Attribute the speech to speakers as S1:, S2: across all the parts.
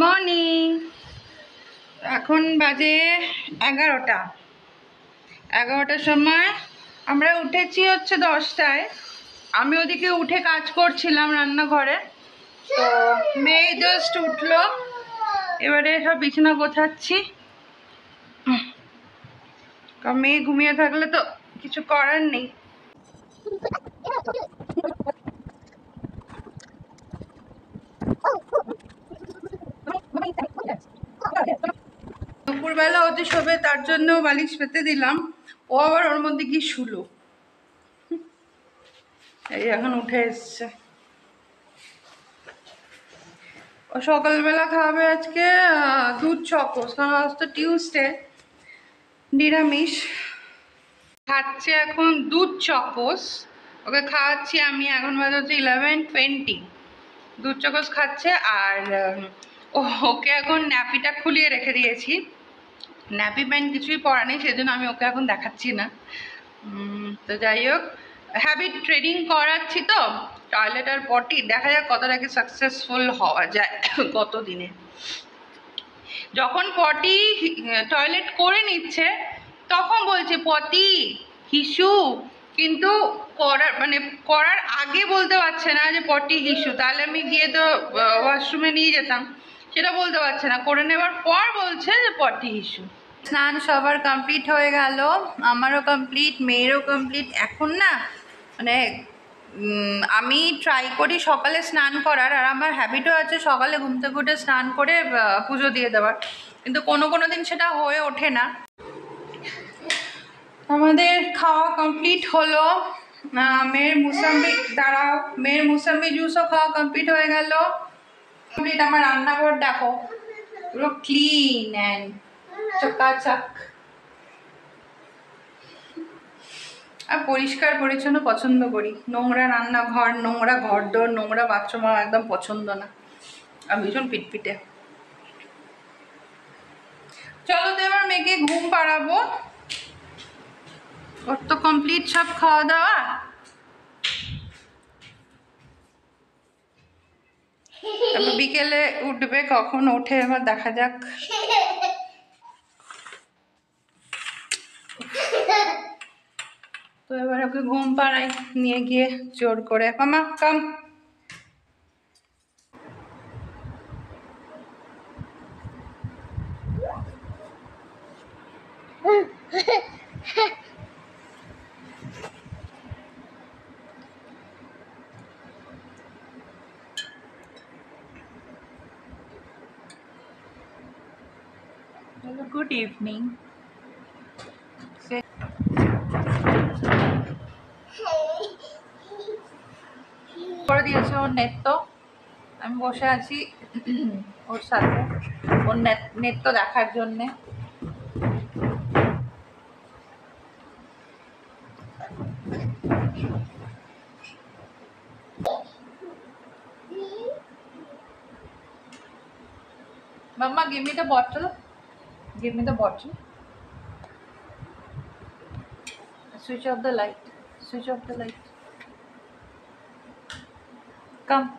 S1: Morning. এখন বাজে 11টার সময় আমরা উঠেছি হচ্ছে 10টায়। আমি ওদিকে উঠে কাজ করছিলাম রান্নাঘরে, তো মেয়ে জাস্ট উঠলো, এবারে সব বিছানা গোছাচ্ছি। কারণ মেয়ে ঘুমিয়ে থাকলে তো কিছু করার নেই। দুপুরবেলা ওতে শোবে, তার জন্য বালিশ পেতে দিলাম। ও আবার ওর মধ্যে কি শুলো, এই এখন উঠে এসছে। ও সকালবেলা খাবে আজকে দুধ চকোস, কারণ আজ তো টিউসডে, নিরামিষ। খাচ্ছে এখন দুধ চকোস, ওকে খাওয়াচ্ছি আমি। এখন বাজে হচ্ছে 11:20, দুধ চকোস খাচ্ছে। আর ওকে এখন ন্যাপিটা খুলিয়ে রেখে দিয়েছি, ন্যাপি প্যান্ট কিছুই পরা নেই, সেজন্য আমি ওকে এখন দেখাচ্ছি না। তো যাই হোক, হ্যাবিট ট্রেনিং করাচ্ছি তো, টয়লেট আর পটি, দেখা যাক কতটাকে সাকসেসফুল হওয়া যায় কত দিনে। যখন পটি টয়লেট করে নিচ্ছে তখন বলছে পটি হিসু, কিন্তু করার আগে বলতে পারছে না যে পটি হিসু, তাহলে আমি গিয়ে তো ওয়াশরুমে নিয়ে যেতাম, সেটা বলতে পারছে না। করে নেবার পর বলছে যে পটি হিসু। স্নান সবার কমপ্লিট হয়ে গেল, আমারও কমপ্লিট, মেয়েরও কমপ্লিট। এখন না মানে আমি ট্রাই করি সকালে স্নান করার, আর আমার হ্যাবিটও আছে সকালে ঘুম থেকে উঠে স্নান করে পুজো দিয়ে দেওয়ার, কিন্তু কোনো দিন সেটা হয়ে ওঠে না। আমাদের খাওয়া কমপ্লিট হলো। মেয়ের মুসাম্বি জুসও খাওয়া কমপ্লিট হয়ে গেল। কমপ্লিট। আমার রান্নাঘর দেখো, পুরো ক্লিন অ্যান্ড চকাচক। আর পরিষ্কার পরিচ্ছন্ন পছন্দ করি, নোংরা রান্নাঘর, নোংরা ঘরদোর, নোংরা বাথরুম আমার একদম পছন্দ না, আর ভীষণ পিটপিটে। চলো তো এবার মেয়েকে ঘুম পাড়াবো, ওর তো কমপ্লিট সব খাওয়া দাওয়া। তারপর বিকেলে উঠবে, কখন ওঠে এবার দেখা যাক। তো এবার ওকে ঘুম পাড়াই নিয়ে গিয়ে জোর করে। মামা কাম। Good evening. করে দিয়েছে ওর নেত্য, আমি বসে আছি ওর সাথে, ওর নেত্য দেখার জন্যে। Mama, give me the bottle. Give me the bottle. Switch off the light. Switch off the light. Come.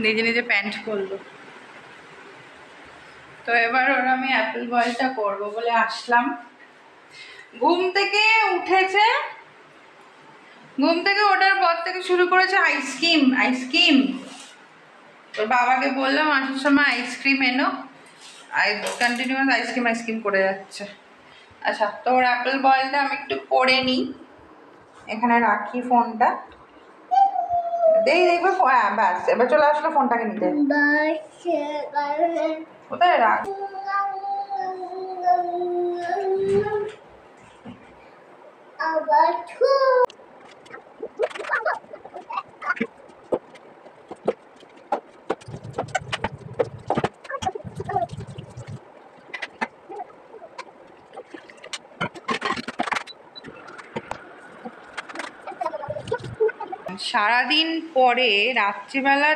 S1: নিজে নিজে প্যান্ট করলো। তো এবার ওর আমি অ্যাপেল বয়েলটা করবো বলে আসলাম। ঘুম থেকে উঠেছে, ঘুম থেকে ওঠার পর থেকে শুরু করেছে আইসক্রিম আইসক্রিম। তোর বাবাকে বললাম আসার সময় আইসক্রিম এনো, কন্টিনিউয়াস আইসক্রিম করে যাচ্ছে। আচ্ছা, তো ওর অ্যাপেল বয়েলটা আমি একটু করে নিই, এখানে রাখি ফোনটা। দেখবে হ্যাঁ ব্যাস, এবার চলে আসলো ফোনটাকে নিতে। কোথায় রাখ? সারাদিন পরে রাত্রিবেলা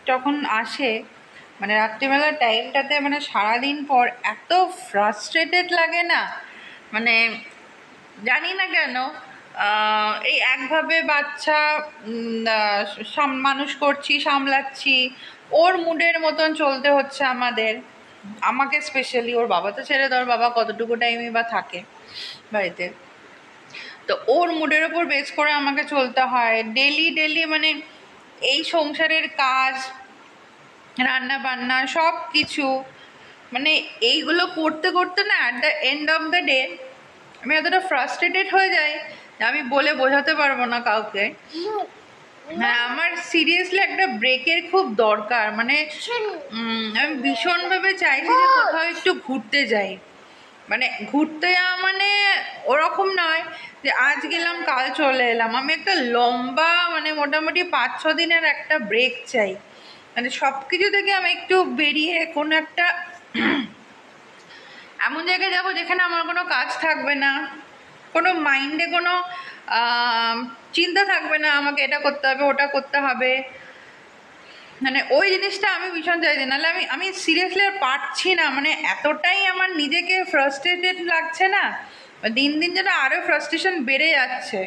S1: যখন আসে, মানে রাত্রিবেলার টাইমটাতে মানে সারাদিন পর এত ফ্রাস্ট্রেটেড লাগে না, মানে জানি না কেন। এই একভাবে বাচ্চা মানুষ করছি, সামলাচ্ছি, ওর মুডের মতন চলতে হচ্ছে আমাকে স্পেশালি। ওর বাবা তো ছেড়ে দাও, ওর বাবা কতটুকু টাইমই বা থাকে বাড়িতে, তো ওর মুডের ওপর বেস করে আমাকে চলতে হয় ডেলি ডেলি। মানে এই সংসারের কাজ, রান্না বান্না সব কিছু, মানে এইগুলো করতে করতে না at the end of the day আমি এতটা ফ্রাস্ট্রেটেড হয়ে যাই যে আমি বলে বোঝাতে পারবো না কাউকে। হ্যাঁ, আমার সিরিয়াসলি একটা ব্রেকের খুব দরকার। মানে আমি ভীষণভাবে চাইছি যে কোথাও একটু ঘুরতে যাই। মানে ঘুরতে যাওয়া মানে ওরকম নয় যে আজ গেলাম কাল চলে এলাম। আমি একটা লম্বা মানে মোটামুটি 5-6 দিনের একটা ব্রেক চাই। মানে সব কিছু থেকে আমি একটু বেরিয়ে কোনো একটা এমন জায়গায় যাবো যেখানে আমার কোনো কাজ থাকবে না, কোনো মাইন্ডে কোনো চিন্তা থাকবে না আমাকে এটা করতে হবে ওটা করতে হবে। মানে ওই জিনিসটা আমি ভীষণ চাইছি, নাহলে আমি সিরিয়াসলি আর পারছি না। মানে এতটাই আমার নিজেকে ফ্রাস্ট্রেটেড লাগছে না, দিন দিন যেন আরও ফ্রাস্ট্রেশন বেড়ে যাচ্ছে।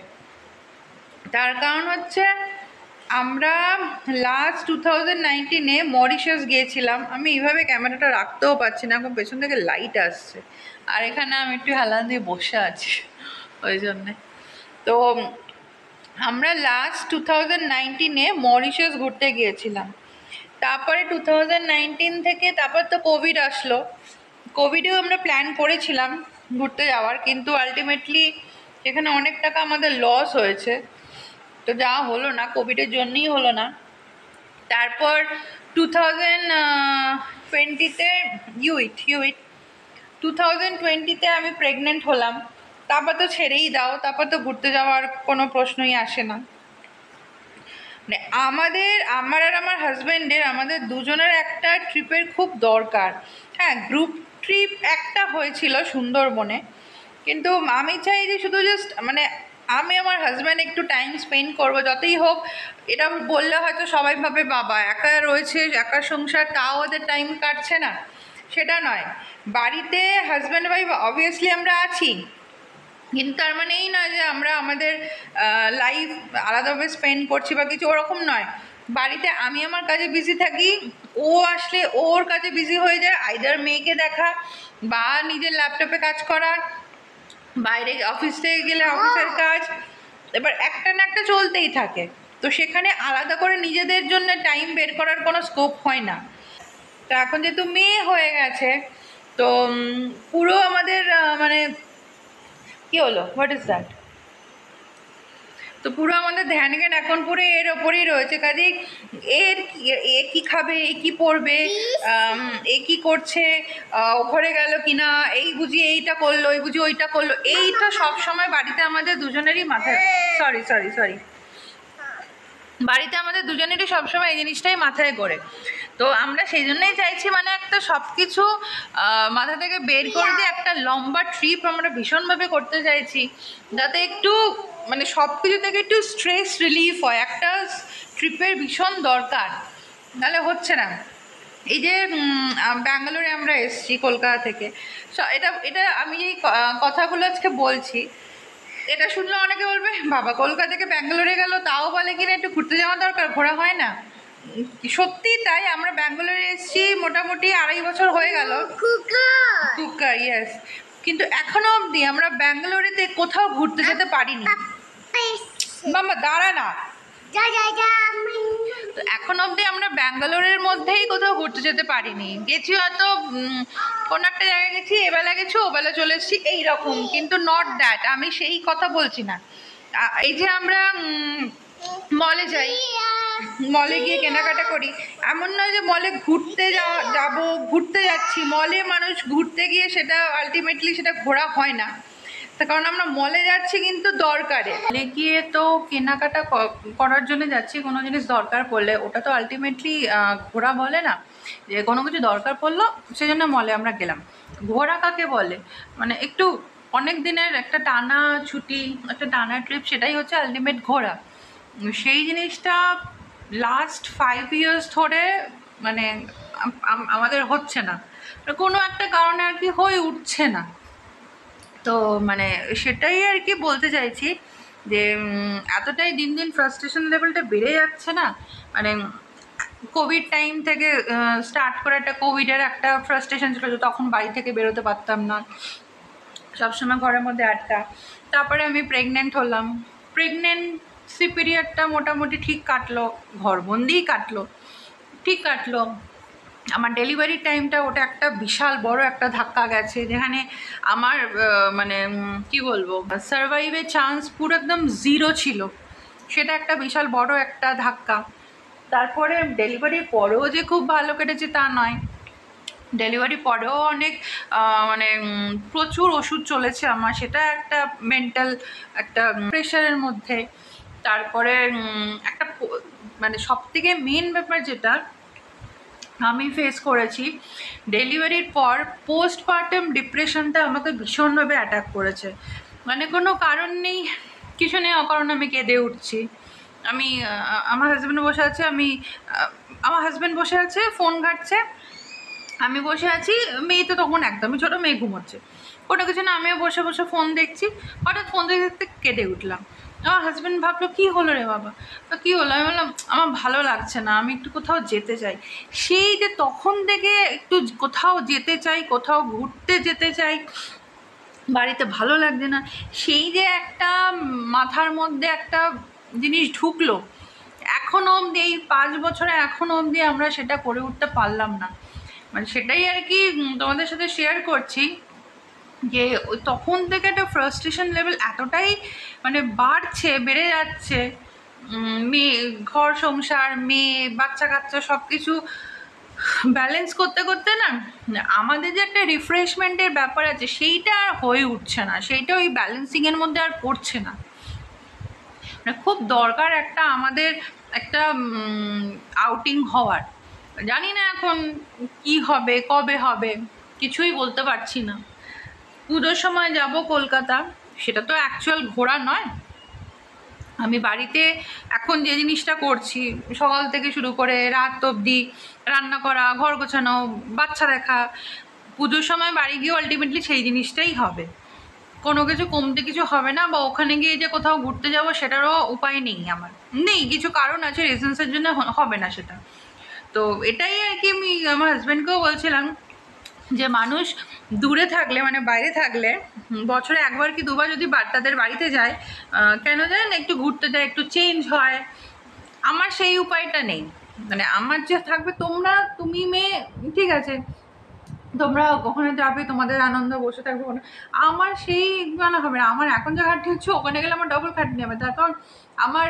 S1: তার কারণ হচ্ছে আমরা লাস্ট 2019-এ মরিশাস গিয়েছিলাম। আমি এইভাবে ক্যামেরাটা রাখতেও পারছি না, এখন পেছন থেকে লাইট আসছে আর এখানে আমি একটু হেলান দিয়ে বসে আছি ওই জন্যে। তো আমরা লাস্ট 2019-এ মরিশাস ঘুরতে গিয়েছিলাম। তারপরে 2019 থেকে তারপর তো কোভিড আসলো। কোভিডেও আমরা প্ল্যান করেছিলাম ঘুরতে যাওয়ার, কিন্তু আলটিমেটলি এখানে অনেক টাকা আমাদের লস হয়েছে, তো যাওয়া হলো না, কোভিডের জন্যই হলো না। তারপর 2020-তে 2020-তে আমি প্রেগনেন্ট হলাম। তারপর তো ছেড়েই দাও, তারপর তো ঘুরতে যাওয়ার কোনো প্রশ্নই আসে না। মানে আমার আর আমার হাজব্যান্ডের, আমাদের দুজনের একটা ট্রিপের খুব দরকার। হ্যাঁ, গ্রুপ ট্রিপ একটা হয়েছিল সুন্দরবনে, কিন্তু আমি চাই যে শুধু জাস্ট মানে আমি আমার হাজব্যান্ড একটু টাইম স্পেন্ড করবো। যতই হোক, এটা বললে হয়তো সবাই ভাবে বাবা একা রয়েছে, একা সংসার, তাও ওদের টাইম কাটছে না, সেটা নয়। বাড়িতে হাজব্যান্ড ওয়াইফ অবভিয়াসলি আমরা আছি, কিন্তু তার মানে এই নয় যে আমরা আমাদের লাইফ আলাদাভাবে স্পেন্ড করছি বা কিছু, ওরকম নয়। বাড়িতে আমি আমার কাজে বিজি থাকি, ও আসলে ওর কাজে বিজি হয়ে যায়, আইদার মেয়েকে দেখা বা নিজের ল্যাপটপে কাজ করা, বাইরে অফিস থেকে গেলে অফিসের কাজ, এবার একটা না একটা চলতেই থাকে। তো সেখানে আলাদা করে নিজেদের জন্য টাইম বের করার কোনো স্কোপ হয় না। তো এখন যেহেতু মেয়ে হয়ে গেছে, তো পুরো আমাদের মানে কি হলো, হোয়াট ইজ দ্যাট, তো পুরো আমাদের ধ্যান জ্ঞান এখন পুরো এর ওপরেই রয়েছে। কাজেই এ কি খাবে, এ কি পরবে, এ কি করছে, ও ঘরে গেল কিনা, এই বুঝি এইটা করলো, এই বুঝি ওইটা করলো, এইটা সব সময় বাড়িতে আমাদের দুজনেরই মাথায়, সরি সরি সরি বাড়িতে আমাদের দুজনেরই সবসময় এই জিনিসটাই মাথায় করে। তো আমরা সেই জন্যই চাইছি মানে একটা সব কিছু মাথা থেকে বের করে দিয়ে একটা লম্বা ট্রিপ আমরা ভীষণভাবে করতে চাইছি, যাতে একটু মানে সব কিছু থেকে একটু স্ট্রেস রিলিফ হয়। একটা ট্রিপের ভীষণ দরকার, নাহলে হচ্ছে না। এই যে ব্যাঙ্গালোরে আমরা এসেছি কলকাতা থেকে, এটা এটা আমি এই কথাগুলো আজকে বলছি, এটা শুনলে অনেকে বলবে বাবা কলকাতা থেকে ব্যাঙ্গালোরে গেল, তাও বলে কিনা একটু ঘুরতে যাওয়া দরকার, ঘোরা হয় না। সত্যি তাই, আমরা ব্যাঙ্গালোরে এসেছি মোটামুটি 2.5 বছর হয়ে গেল, কুকা ইয়েস, কিন্তু এখনো অবধি আমরা ব্যাঙ্গালোরেতে কোথাও ঘুরতে যেতে পারিনি। মামা দাঁড়া না, তো এখন অবধি আমরা ব্যাঙ্গালোরের মধ্যেই কোথাও ঘুরতে যেতে পারিনি। গেছি হয়তো কোনো একটা জায়গায় গেছি, এবেলা গেছি ওবেলা চলে এসেছি এইরকম, কিন্তু নট দ্যাট, আমি সেই কথা বলছি না। এই যে আমরা মলে যাই, মলে গিয়ে কেনাকাটা করি, এমন নয় যে মলে ঘুরতে যাবো, ঘুরতে যাচ্ছি। মলে মানুষ ঘুরতে গিয়ে সেটা আলটিমেটলি সেটা ঘোরা হয় না, তার কারণ আমরা মলে যাচ্ছি কিন্তু দরকারে। মলে গিয়ে তো কেনাকাটা করার জন্য যাচ্ছি, কোনো জিনিস দরকার পড়লে, ওটা তো আলটিমেটলি ঘোরা বলে না। যে কোনো কিছু দরকার পড়লো সেই জন্য মলে আমরা গেলাম। ঘোরা কাকে বলে, মানে একটু অনেক দিনের একটা টানা ছুটি, একটা টানা ট্রিপ, সেটাই হচ্ছে আলটিমেট ঘোরা। সেই জিনিসটা লাস্ট 5 ইয়ার্স ধরে মানে আমাদের হচ্ছে না, কোনো একটা কারণে আর কি হয়ে উঠছে না। তো মানে সেটাই আর কি বলতে চাইছি যে এতটাই দিন দিন ফ্রাস্ট্রেশন লেভেলটা বেড়ে যাচ্ছে না। মানে কোভিড টাইম থেকে স্টার্ট করে একটা কোভিডের একটা ফ্রাস্ট্রেশন ছিল, যে তখন বাড়ি থেকে বেরোতে পারতাম না, সবসময় ঘরের মধ্যে আটকা। তারপরে আমি প্রেগনেন্ট হলাম, প্রেগনেন্সি পিরিয়ডটা মোটামুটি ঠিক কাটলো, ঘরবন্দিই কাটলো, ঠিক কাটলো। আমার ডেলিভারি টাইমটা ওটা একটা বিশাল বড় একটা ধাক্কা গেছে, যেখানে আমার মানে কি বলবো, সার্ভাইভের চান্স পুরো একদম জিরো ছিল। সেটা একটা বিশাল বড় একটা ধাক্কা। তারপরে ডেলিভারির পরেও যে খুব ভালো কেটেছে তা নয়, ডেলিভারি পরেও অনেক মানে প্রচুর ওষুধ চলেছে আমার, সেটা একটা মেন্টাল একটা প্রেশারের মধ্যে। তারপরে একটা মানে সবথেকে মেন ব্যাপার যেটা আমি ফেস করেছি, ডেলিভারির পর পোস্টপার্টাম ডিপ্রেশনটা আমাকে ভীষণভাবে অ্যাটাক করেছে। মানে কোনো কারণ নেই, কিছু নেই, অকারণে আমি কেঁদে উঠছি। আমি আমার হাজব্যান্ড বসে আছে, আমার হাজব্যান্ড বসে আছে ফোন ঘাঁটছে, আমি বসে আছি, মেয়ে তো তখন একদমই ছোটো, মেয়ে ঘুমোচ্ছে, কোনো কিছু না, আমিও বসে বসে ফোন দেখছি। হঠাৎ ফোন দেখতে দেখতে কেঁদে উঠলাম। আমার হাজব্যান্ড ভাবলো কী হলো রে বাবা, কী হলো? আমি বললাম আমার ভালো লাগছে না, আমি একটু কোথাও যেতে চাই। সেই যে তখন থেকে একটু কোথাও যেতে চাই, কোথাও ঘুরতে যেতে চাই, বাড়িতে ভালো লাগছে না, সেই যে একটা মাথার মধ্যে একটা জিনিস ঢুকলো, এখনও অবধি এই 5 বছরে এখনও অবধি আমরা সেটা করে উঠতে পারলাম না। মানে সেটাই আর কি তোমাদের সাথে শেয়ার করছি, যে ওই তখন থেকে একটা ফ্রাস্ট্রেশন লেভেল এতটাই মানে বেড়ে যাচ্ছে। মেয়ে, ঘর সংসার, মেয়ে, বাচ্চা কাচ্চা সব কিছু ব্যালেন্স করতে করতে না আমাদের যে একটা রিফ্রেশমেন্টের ব্যাপার আছে সেইটা আর হয়ে উঠছে না, সেইটা ওই ব্যালেন্সিংয়ের মধ্যে আর পড়ছে না। মানে খুব দরকার একটা আমাদের একটা আউটিং হওয়ার। জানি না এখন কি হবে, কবে হবে, কিছুই বলতে পারছি না। পুজোর সময় যাব কলকাতা, সেটা তো অ্যাকচুয়াল ঘোরা নয়। আমি বাড়িতে এখন যে জিনিসটা করছি, সকাল থেকে শুরু করে রাত অবধি রান্না করা, ঘর গোছানো, বাচ্চা দেখা, পুজোর সময় বাড়ি গিয়ে আলটিমেটলি সেই জিনিসটাই হবে, কোনো কিছু কমতে কিছু হবে না। বা ওখানে গিয়ে যে কোথাও ঘুরতে যাবো সেটারও উপায় নেই, আমার নেই, কিছু কারণ আছে, রিজনসের জন্য হবে না সেটা। তো এটাই আর কি আমি আমার হাজব্যান্ডকেও বলছিলাম, যে মানুষ দূরে থাকলে মানে বাইরে থাকলে বছরে একবার কি দুবার যদি তাদের বাড়িতে যায়, কেন যায় না, একটু ঘুরতে যায়, একটু চেঞ্জ হয়। আমার সেই উপায়টা নেই। মানে আমার যে থাকবে, তুমি মেয়ে ঠিক আছে, তোমরা ওখানে যাবে, তোমাদের আনন্দ, বসে থাকবে, আমার সেই মানে হবে না। আমার এখন যে খাটনি হচ্ছে, ওখানে গেলে আমার ডবল খাটনি হবে। তার কারণ আমার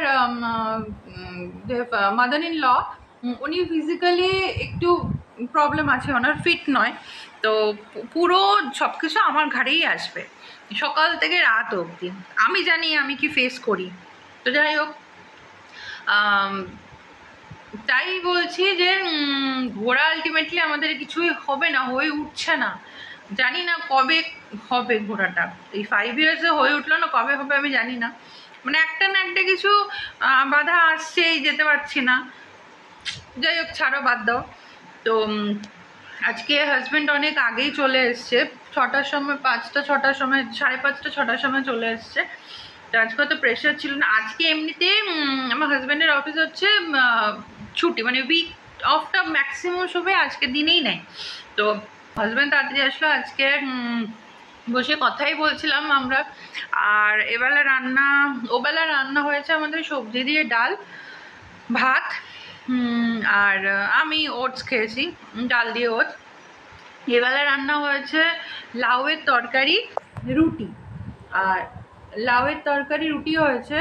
S1: যে মাদার ইন ল, উনি ফিজিক্যালি একটু প্রবলেম আছে, ওনার ফিট নয়। তো পুরো সব কিছু আমার ঘাড়েই আসবে, সকাল থেকে রাত অবধি। আমি জানি আমি কি ফেস করি। তো যাই হোক, তাই বলছি যে ঘোরা আলটিমেটলি আমাদের কিছুই হবে না, হয়ে উঠছে না। জানি না কবে হবে ঘোরাটা, এই 5 ইয়ার্সে হয়ে উঠলো না, কবে হবে আমি জানি না। মানে একটা না একটা কিছু বাধা আসছেই, যেতে পারছি না। যাই হোক, ছাড়ো, বাদ দাও। তো আজকে হাজব্যান্ড অনেক আগেই চলে এসছে, 6টার সময়, 5টা 6টার সময়, 5:30টা 6টার সময় চলে এসছে। তো আজকে তো প্রেশার ছিল না। আজকে এমনিতে আমার হাজব্যান্ডের অফিস হচ্ছে ছুটি, মানে উইক অফটা ম্যাক্সিমাম সময় আজকের দিনেই নেয়। তো হাজব্যান্ড তাড়াতাড়ি আসলো, আজকে বসে কথাই বলছিলাম আমরা। আর ওবেলা রান্না হয়েছে আমাদের সবজি দিয়ে ডাল ভাত, আর আমি ওটস খেয়েছি, ডাল দিয়ে ওটস। এবেলা রান্না হয়েছে লাউয়ের তরকারি, রুটি। আর লাউয়ের তরকারি রুটি হয়েছে,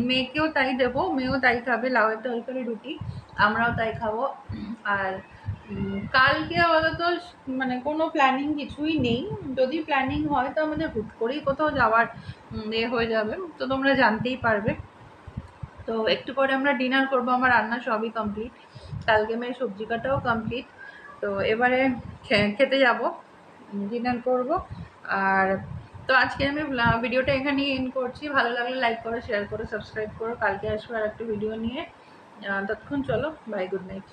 S1: মেয়েকেও তাই দেবো, মেয়েও তাই খাবে, লাউয়ের তরকারি রুটি, আমরাও তাই খাবো। আর কালকে আপাতত মানে কোনো প্ল্যানিং কিছুই নেই। যদি প্ল্যানিং হয় তো আমাদের হুট করেই কোথাও যাওয়ার হয়ে যাবে, তো তোমরা জানতেই পারবে। তো একটু পরে আমরা ডিনার করবো, আমার রান্না সবই কমপ্লিট, কালকে মেয়ের সবজি কাটাও কমপ্লিট। তো এবারে খেতে যাব, ডিনার করব। আর তো আজকে আমি ভিডিওটা এখানেই এন্ড করছি। ভালো লাগলে লাইক করো, শেয়ার করো, সাবস্ক্রাইব করো। কালকে আসবো আর একটা ভিডিও নিয়ে। ততক্ষণ চলো, বাই, গুড নাইট।